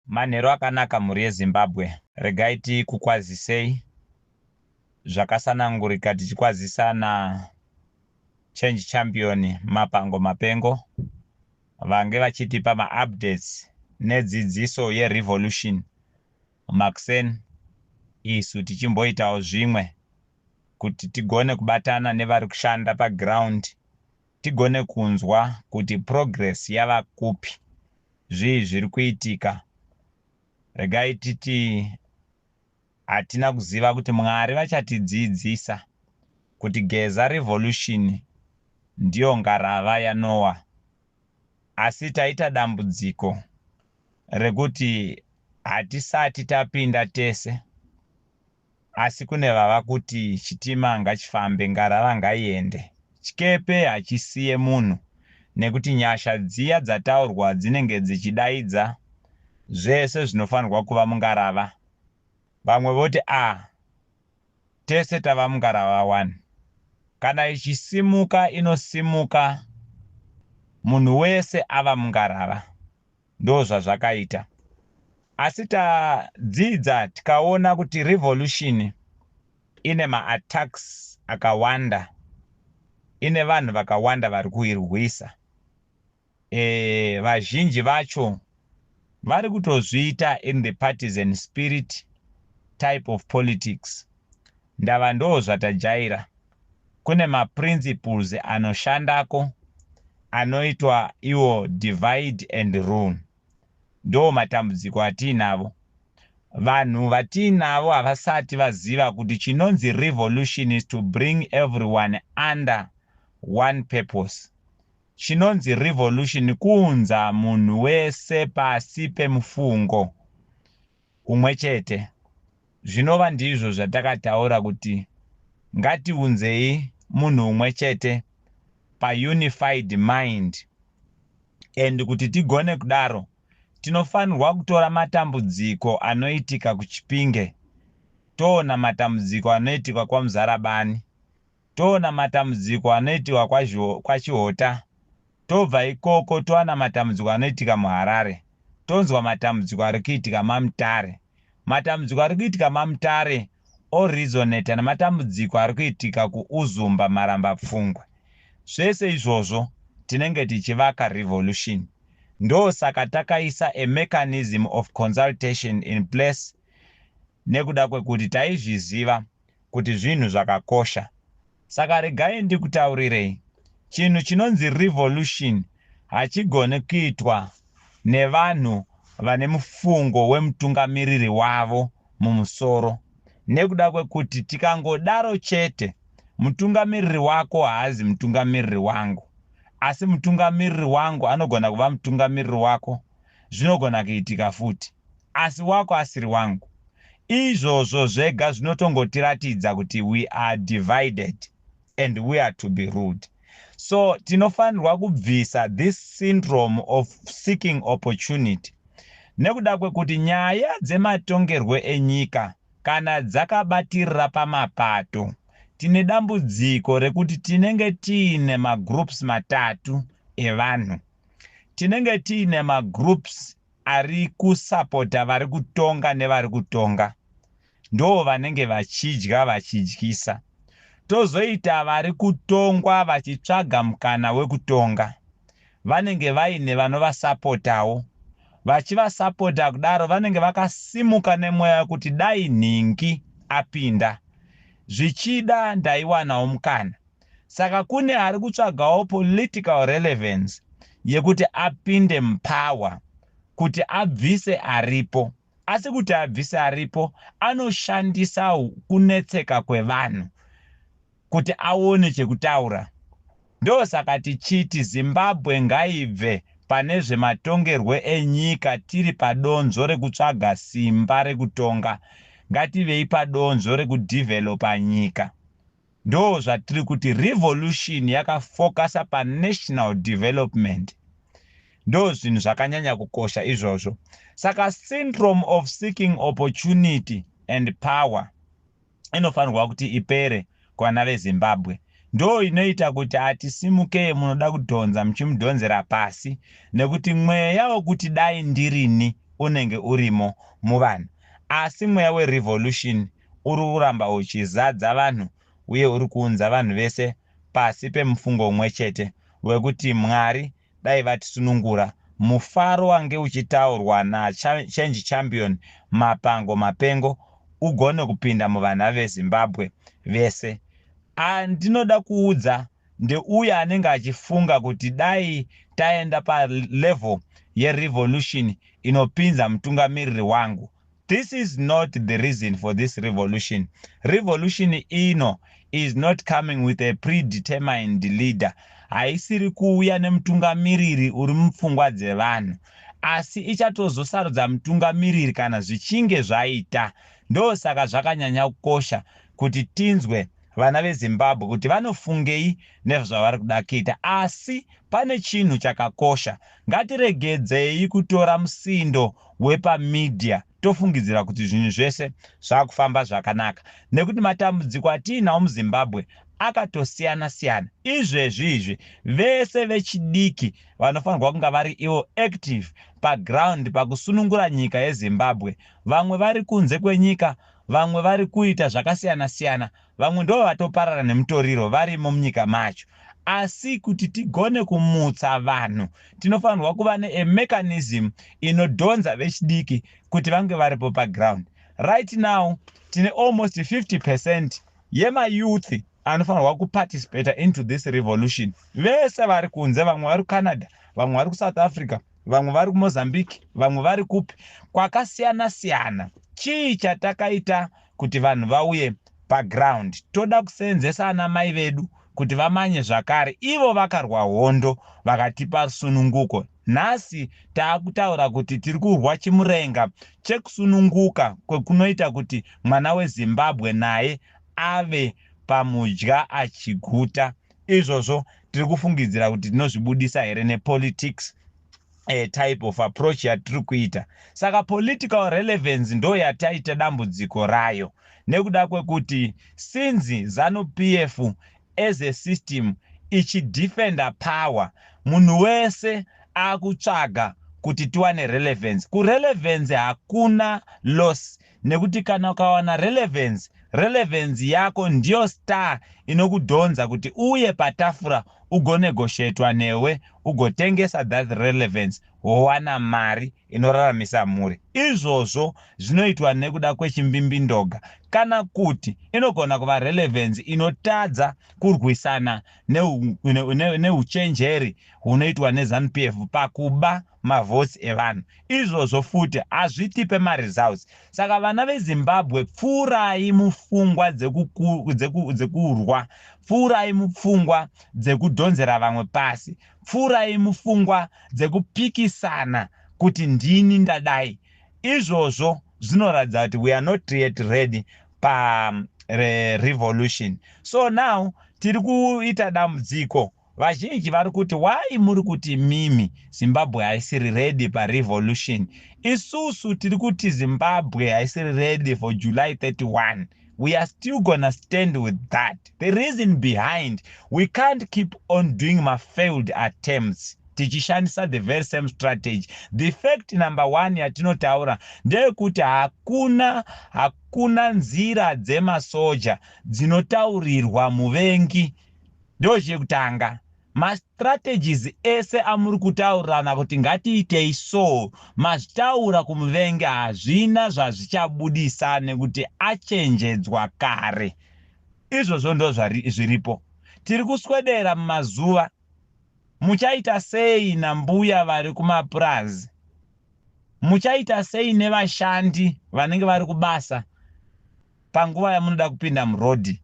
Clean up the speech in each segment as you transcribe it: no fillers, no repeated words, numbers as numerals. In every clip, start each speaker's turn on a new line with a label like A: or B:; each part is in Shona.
A: Manhero akanaka mhuri yeZimbabwe. Regai tikukwazisei zvakasanangurika tichikwazisana Change Champion Mapango Mapengo vange vachitipa ma-updates nedzidziso yeRevolution Maxen isu tichimboitawo zvimwe kuti tigone kubatana nevari kushanda paground, tigone kunzwa kuti progress yava kupi, zvii zviri kuitika. Regai titi hatina kuziva kuti Mwari vachatidzidzisa kuti geza revolution ndiyo ngarava yaNoah, asi taita dambudziko rekuti hatisati tapinda tese, asi kune vava kuti chitima ngachifambe, ngarava ngaiende, chikepe hachisiye munhu, nekuti nyasha dziya dzataurwa dzinenge dzichidaidza zvese zvinofanirwa kuva mungarava. Vamwe voti tese tava mungarava 1. Kana ichisimuka inosimuka munhu wese ava mungarava. Ndo zvazvakaita. Asi tadzidza tikaona kuti revolution ine ma-attacks akawanda, ine vanhu vakawanda vari kuirwisa. Vazhinji vacho vari kutozviita in the partisan spirit type of politics. Ndava ndo zvatajaira. Kune ma-principles anoshandako anoitwa iwo divide and rule. Ndo matambudziko atiinavo. Vanhu vatiinavo havasati vaziva kuti chinonzi revolution is to bring everyone under one purpose. Chinonzi revolution kuunza munhu wese pasi pemufungo umwe chete. Zvinova ndizvo zvatakataura kuti ngatiunzei munhu umwe chete pa-unified mind. And kuti tigone kudaro, tinofanirwa kutora matambudziko anoitika kuChipinge, toona matambudziko anoitika kwaMuzarabani, toona matambudziko anoitika kwaChihota, tobva ikoko toona matambudziko anoitika muHarare, tonzwa matambudziko ari kuitika maMutare. Matambudziko ari kuitika maMutare orizoneta nematambudziko ari kuitika kuUzumba Maramba Pfungwe. Zvese izvozvo tinenge tichivaka revolution. Ndo saka takaisa a mechanism of consultation in place, nekuda kwekuti taizviziva kuti zvinhu zvakakosha. Saka regai ndikutaurirei, chinhu chinonzi revolution hachigone kuitwa nevanhu vane mufungo wemutungamiriri wavo mumusoro. Nekuda kwekuti tikangodaro chete, mutungamiriri wako haazi mutungamiriri wangu, asi mutungamiriri wangu anogona kuva mutungamiriri wako, zvinogona kuitika futi, asi wako asiri wangu. Izvozvo zvega zvinotongotiratidza kuti we are divided and we are to be ruled. So tinofanirwa kubvisa this syndrome of seeking opportunity. Nekuda kwekuti nyaya dzematongerwe enyika kana dzakabatirira pamapato, tine dambudziko rekuti tinenge tiine magroups matatu evanhu. Tinenge tiine magroups ari kusapota vari kutonga nevari kutonga. Ndo vanenge vachidya vachidyisa. Tozoita vari kutongwa vachitsvaga mukana wekutonga. Vanenge vaine vanovasapotawo. Vachivasapota kudaro vanenge vakasimuka nemweya kuti dai nhingi apinda, zvichida ndaiwanawo mukana. Saka kune ari kutsvagawo political relevance yekuti apinde mupower, kuti abvise aripo. Asi kuti abvise aripo, anoshandisa kunetseka kwevanhu kuti aone chekutaura. Ndo saka tichiti Zimbabwe ngaibve pane zvematongerwe enyika tiri padonzo rekutsvaga simba rekutonga. Ngativei padonzo rekudevelopa nyika. Ndo zvatiri kuti revolution yakafokasa pa-national development. Ndo zvinhu zvakanyanya kukosha izvozvo. Saka syndrome of seeking opportunity and power inofanirwa kuti ipere kuvana veZimbabwe. Ndo inoita kuti atisimukei munoda kudhonza muchimudhonzera pasi, nekuti mweya wokuti dai ndirini unenge urimo muvanhu. Asi mweya werevolution uri kuramba uchizadza vanhu uye uri kuunza vanhu vese pasi pemufungo umwe chete wekuti Mwari dai vatisunungura. Mufaro wange uchitaurwa naChange Champion Mapango Mapengo ugone kupinda muvana veZimbabwe vese. Ndinoda kuudza ndeuyo anenge achifunga kuti dai taenda palevel yerevolution inopinza mutungamiriri wangu. This is not the reason for this revolution. Revolution ino is not coming with a predetermined leader. Haisiri kuuya nemutungamiriri uri mupfungwa dzevanhu, asi ichatozosarudza mutungamiriri kana zvichinge zvaita. Ndosaka zvakanyanya kukosha kuti tinzwe vana veZimbabwe kuti vanofungei nezvavari kuda kuita. Asi pane chinhu chakakosha, ngatiregedzei kutora musindo wepamedia tofungidzira kuti zvinhu zvese zvakufamba zvakanaka, nekuti matambudziko atiinawo muZimbabwe akatosiyana siyana. Izvezvi vese vechidiki vanofanirwa kunga vari ivo active paground pakusunungura nyika yeZimbabwe. Vamwe vari kunze kwenyika, vamwe vari kuita zvakasiyana siyana, vamwe ndo vatoparara nemutoriro varimo munyika macho. Asi kuti tigone kumutsa vanhu tinofanirwa kuva nemechanism inodhonza vechidiki kuti vange varipo paground. Right now tine almost 50% yemayouth anofanirwa kuparticipate into this revolution. Vese vari kunze, vamwe vari kuCanada, vamwe vari kuSouth Africa, vamwe vari kuMozambique, vamwe vari kupi kwakasiyana siyana. Chii chatakaita kuti vanhu vauye paground? Toda kuseenzesa ana mai vedu kuti vamanye zvakare. Ivo vakarwa hondo vakatipa sununguko. Nhasi taakutaura kuti tiri kurwa chimurenga chekusununguka kwekunoita kuti mwana weZimbabwe naye ave pamudya achiguta. Izvozvo tiri kufungidzira kuti tinozvibudisa here nepolitics type of approach yatiri kuita. Saka political relevance ndo yataita dambudziko rayo, nekuda kwekuti since ZANU-PF as a system ichidefenda power, munhu wese akutsvaga kuti tiwane relevance. Kurelevance hakuna loss, nekuti kana ukawana relevance yako ndiyo star inokudhonza kuti uye patafura ugonegotiatwa newe ugotengesa that relevance wowana mari inoraramisa mhuri. Izvozvo zvinoitwa nekuda kwechimbimbindoga, kana kuti inogona kuva relevance inotadza kurwisana neuchenjeri hunoitwa neZANU-PF pakuba mavhotsi evanhu. Izvozvo futi hazvitipe maresults. Saka vana veZimbabwe, pfuurai mupfungwa dzekurwa, pfuurai mupfungwa dzekudhonzera vamwe pasi, pfuurai mupfungwa dzekupikisana kuti ndini ndadai. Izvozvo zvinoratidza kuti we are not yet ready revolution. So now tiri kuita dambudziko. Vazhinji vari kuti why muri kuti mimi Zimbabwe haisiri ready parevolution. Isusu tiri kuti Zimbabwe haisiri ready for July 31. We are still gonna stand with that. The reason behind, we can't keep on doing my failed attempts tichishandisa the very same strategy. The fact number one yatinotaura ndeyekuti hakuna nzira dzemasoja dzinotaurirwa muvengi. Ndo chekutanga. Mastrategies ese amuri kutaurirana kuti ngatiitei so, mazvitaura kumuvengi hazvina zvazvichabudisa nekuti achenjedzwa kare. Izvozvo ndo zviripo. Tiri kuswedera mumazuva. Muchaita sei nambuya vari kumapurazi? Muchaita sei nevashandi vanenge vari kubasa panguva yamunoda kupinda murodhi?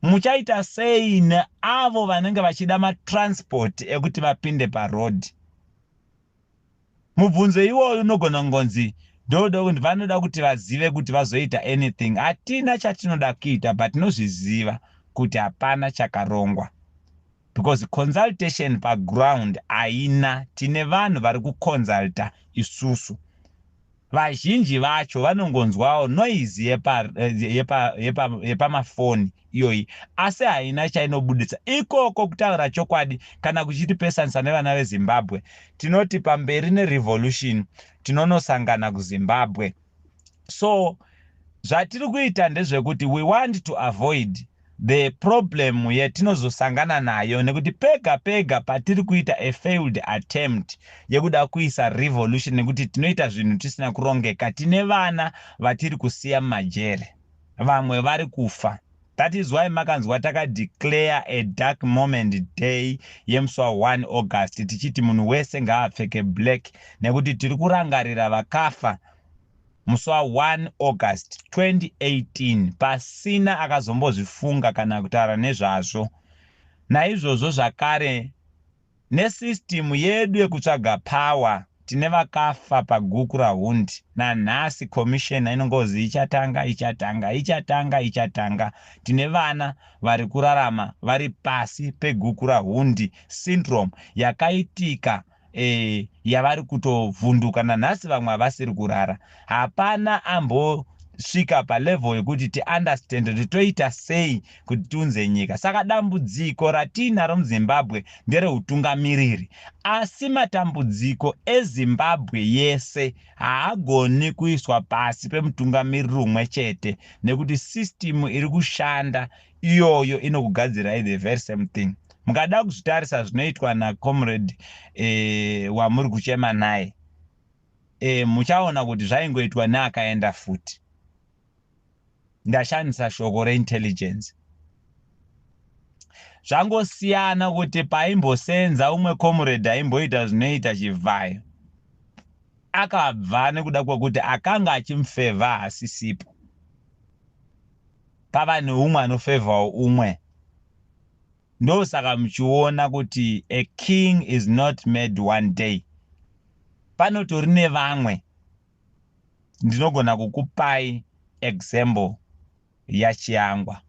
A: Muchaita sei neavo vanenge vachida matransport ekuti vapinde parodhi? Mubvunzo iwoyo unogona kungonzi vanoda kuti vazive kuti vazoita anything. Hatina chatinoda kuita, but tinozviziva kuti hapana chakarongwa. Because consultation paground haina. Tine vanhu vari kuconsulta isusu. vazhinji vacho vanongonzwawo noise yepamafoni iyoyi, asi haina chainobudisa. Ikoko kutaura chokwadi, kana kuchitipesanisa nevana veZimbabwe, tinoti pamberi nerevolution tinonosangana kuZimbabwe. So zvatiri kuita ndezvekuti we want to avoid the problem yetinozosangana nayo, nekuti pega pega patiri kuita a failed attempt yekuda kuisa revolution, nekuti tinoita zvinhu tisina kurongeka. Tine vana vatiri kusiya mumajere, vamwe vari kufa. That is why makanzwa takadeclare a dark moment day yemusi wa1 August tichiti munhu wese ngaapfeke black, nekuti tiri kurangarira vakafa musi wa1 August 2018 pasina akazombozvifunga kana kutaura nezvazvo. Naizvozvo zvakare nesystem yedu yekutsvaga power tine vakafa paguku rahundi. Nanhasi commission inongozi ichatanga. Tine vana vari kurarama vari pasi peguku rahundi syndrome yakaitika yavari kutovhunduka. Nanhasi vamwe havasiri kurara. Hapana ambosvika palevel yekuti tiunderstand kuti toita sei kuti tiunze nyika. Saka dambudziko ratinaro muZimbabwe ndereutungamiriri, asi matambudziko eZimbabwe yese haagoni kuiswa pasi pemutungamiriri umwe chete, nekuti system iri kushanda iyoyo inokugadzirai the very same thing. Mukada kuzvitarisa zvinoitwa naComrade wamuri kuchema naye, muchaona kuti zvaingoitwa neakaenda futi. Ndashandisa shoko reintelligence. Zvangosiyana kuti paimbosenza umwe comrade aimboita zvinoita chivhayo, akabva nekuda kwekuti akanga achimufevha asisipo. Pava neumwe anofevhawo umwe. Ndosaka muchiona kuti a king is not made one day. Panotori nevamwe. Ndinogona kukupai example yaChiangwa.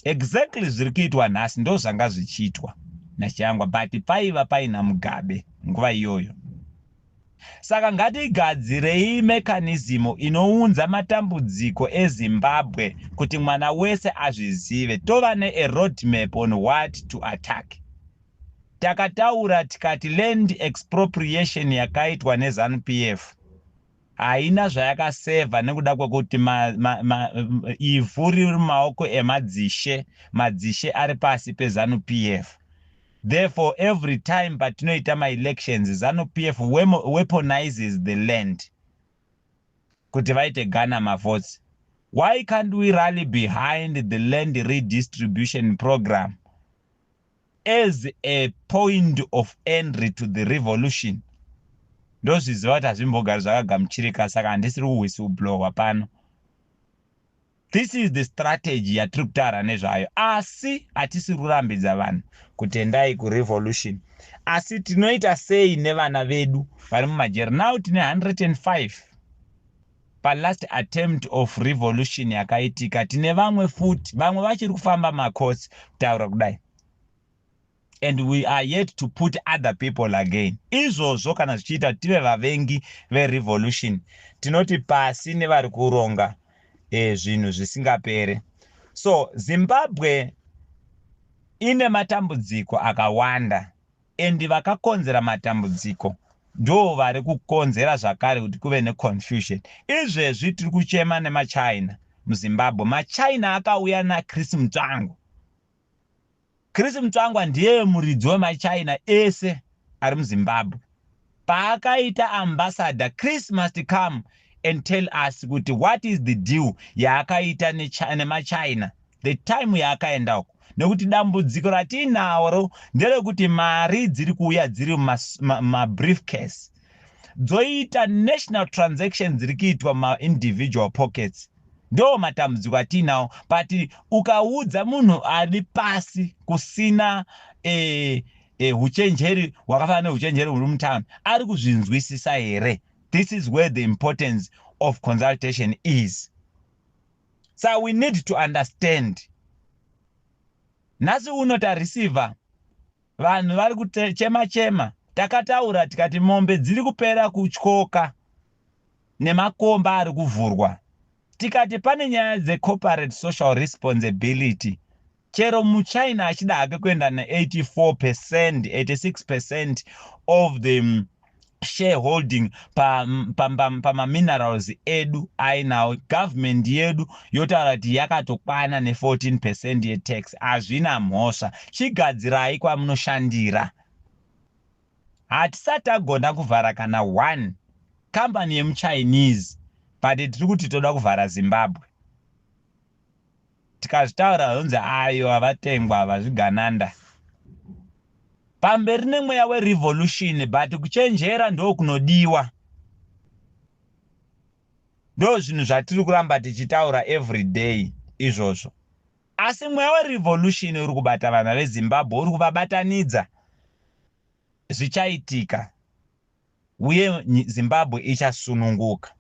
A: Exactly zviri kuitwa nhasi ndo zvanga zvichiitwa naChiangwa, but paiva paina Mugabe nguva iyoyo. Saka ngatigadzirei mechanism inounza matambudziko eZimbabwe kuti mwana wese azvizive. Tova a roadmap on what to attack. Takataura tikati land expropriation yakaitwa neZANU-PF haina zvayakaseva, nekuda kwekuti ivhu riri mumaoko madzishe ari pasi peZANU-PF. Therefore, every time patinoita elections, ZANU-PF weaponizes the land kuti vaite Ghana mavotes. Why can't we rally behind the land redistribution program as a point of entry to the revolution? Ndozviziva kuti hazvimbogari zvakagamuchirika, saka handisiri kuwhistleblower pano. This is the strategy yatiri kutaura nezvayo, asi hatisiri kurambidza vanhu kutendai kurevolution. Asi tinoita sei nevana vedu vari mumajere? Now tine 105 palast attempt of revolution yakaitika. Tine vamwe futi, vamwe vachiri kufamba macourts kutaura kudai. And we are yet to put other people again. Izvozvo kana zvichiita tive vavengi verevolution, tinoti pasi nevari kuronga zvinhu zvisingapere. So Zimbabwe ine matambudziko akawanda, and vakakonzera matambudziko ndo vari kukonzera zvakare kuti kuve neconfusion. Izvezvi tiri kuchema nemaChina muZimbabwe. MaChina akauya naChris Mutsvangwa. Chris Mutsvangwa ndiye muridzi wemaChina ese ari muZimbabwe. Paakaita ambassador, Chris must come and tell us kuti what is the deal yaakaita nemaChina the time yaakaenda uko. Nekuti dambudziko ratinaro nderekuti mari dziri kuuya dziri mumabriefcase dzoita national transactions dziri kuitwa ma-individual pockets. Ndo matambudziko atinawo, but ukaudza munhu ari pasi kusina huchenjeri hwakafanana nehuchenjeri huri mutown, ari kuzvinzwisisa here? This is where the importance of consultation is. So we need to understand. Nhasi uno tareceiver vanhu vari kuchema-chema. Takataura tikati mombe dziri kupera kutyoka nemakomba ari kuvhurwa. Tikati pane nyaya dzecorporate social responsibility, chero muchina achida hake kuenda na 84%, 86% of the shareholding pama-minerals edu ainawo, government yedu yotaura kuti yakatokwana ne14% yetax. Hazvina mhosva, chigadzirai kwamunoshandira. Hatisati tagona kuvhara kana 1 kambani yemuchinese, but tiri kuti toda kuvhara Zimbabwe. Tikazvitaura honzi ayo havatengwa havazvigananda. Pamberi nemweya werevolution, but kuchenjera ndo kunodiwa. Ndo zvinhu zvatiri kuramba tichitaura every day izvozvo. Asi mweya werevolution uri kubata vana veZimbabwe, uri kuvabatanidza. Zvichaitika uye Zimbabwe ichasununguka.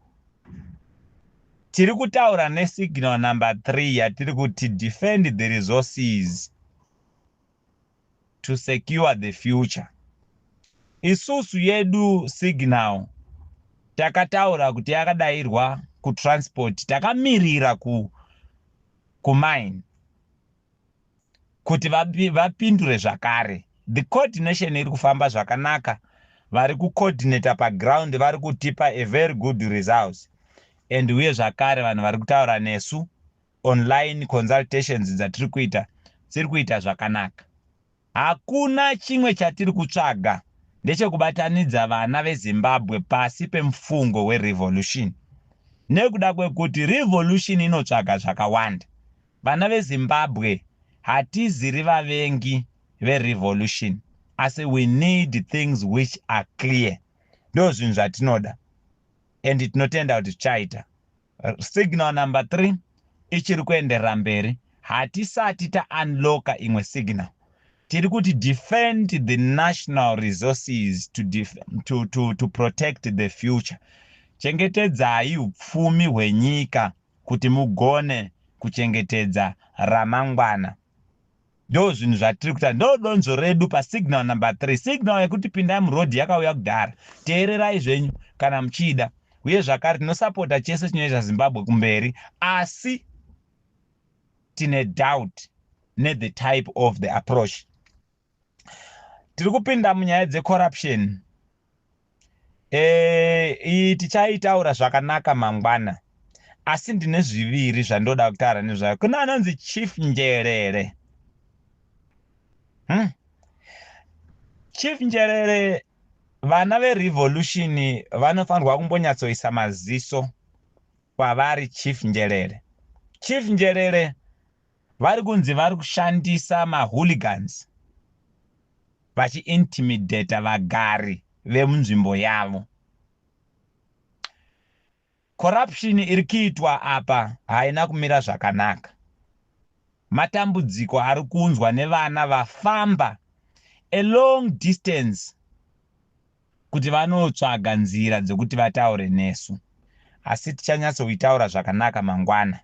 A: Tiri kutaura nesignal number 3 yatiri kuti defend the resources to secure the future. Isusu yedu signal takataura kuti yakadairwa kutransport, takamirira kumine kuti vapindure zvakare. The coordination iri kufamba zvakanaka, vari kucoordinate paground, vari kutipa a very good results. And uye zvakare vanhu vari kutaura nesu online consultations dzatiri kuita, dziri kuita zvakanaka. Hakuna chimwe chatiri kutsvaga, ndechekubatanidza vana veZimbabwe pasi pemufungo werevolution. Nekuda kwekuti revolution inotsvaga zvakawanda. Vana veZimbabwe hatiziri vavengi verevolution, asi we need things which are clear. Ndo zvinhu zvatinoda, and tinotenda kuti tichaita. Signal number 3 ichiri kuenderera mberi. Hatisati ta-unlocka imwe signal. Tiri kuti defend the national resources to protect the future. Chengetedzai upfumi hwenyika kuti mugone kuchengetedza ramangwana. Ndo zvinhu zvatiri kuita. Ndo donzo redu pasignal number 3. Signal yekuti pindai murodhi yakauya kudhara. Teererai zvenyu kana muchida. Uye zvakare tinosapota chese chinoita Zimbabwe kumberi, asi tine doubt the type of the approach. Tiri kupinda munyaya dzecorruption. Tichaitaura zvakanaka mangwana, asi ndine zviviri zvandoda kutaura nezvayo. Kuna anonzi Chief Njerere. Chief Njerere, vana verevolution vanofanirwa kumbonyatsoisa maziso kwavari Chief Njerere. Chief Njerere vari kunzi vari kushandisa mahooligans vachi-intimidata vagari vemunzvimbo yavo. Corruption iri kuitwa apa haina kumira zvakanaka. Matambudziko ari kunzwa nevana vafamba a long distance kuti vanotsvaga nzira dzekuti vataure nesu, asi tichanyatsoitaura zvakanaka mangwana.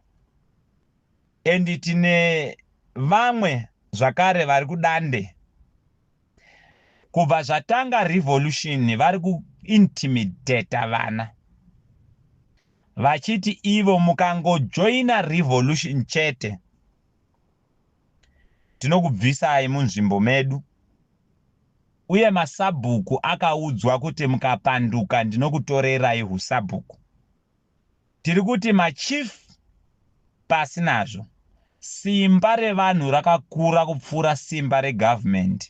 A: And tine vamwe zvakare vari kudande. Kubva zvatanga revolution vari kuintimidata vana, vachiti ivo mukangojoina revolution chete tinokubvisai munzvimbo medu. Uye masabhuku akaudzwa kuti mukapanduka ndinokutorerai husabhuku. Tiri kuti machief pasi nazvo, simba revanhu rakakura kupfuura simba regovernment.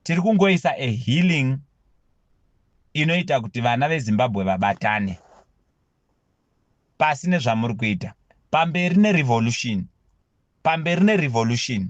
A: Tiri kungoisa a healing inoita kuti vana veZimbabwe vabatane. Pasi nezvamuri kuita, pamberi nerevolution, pamberi nerevolution.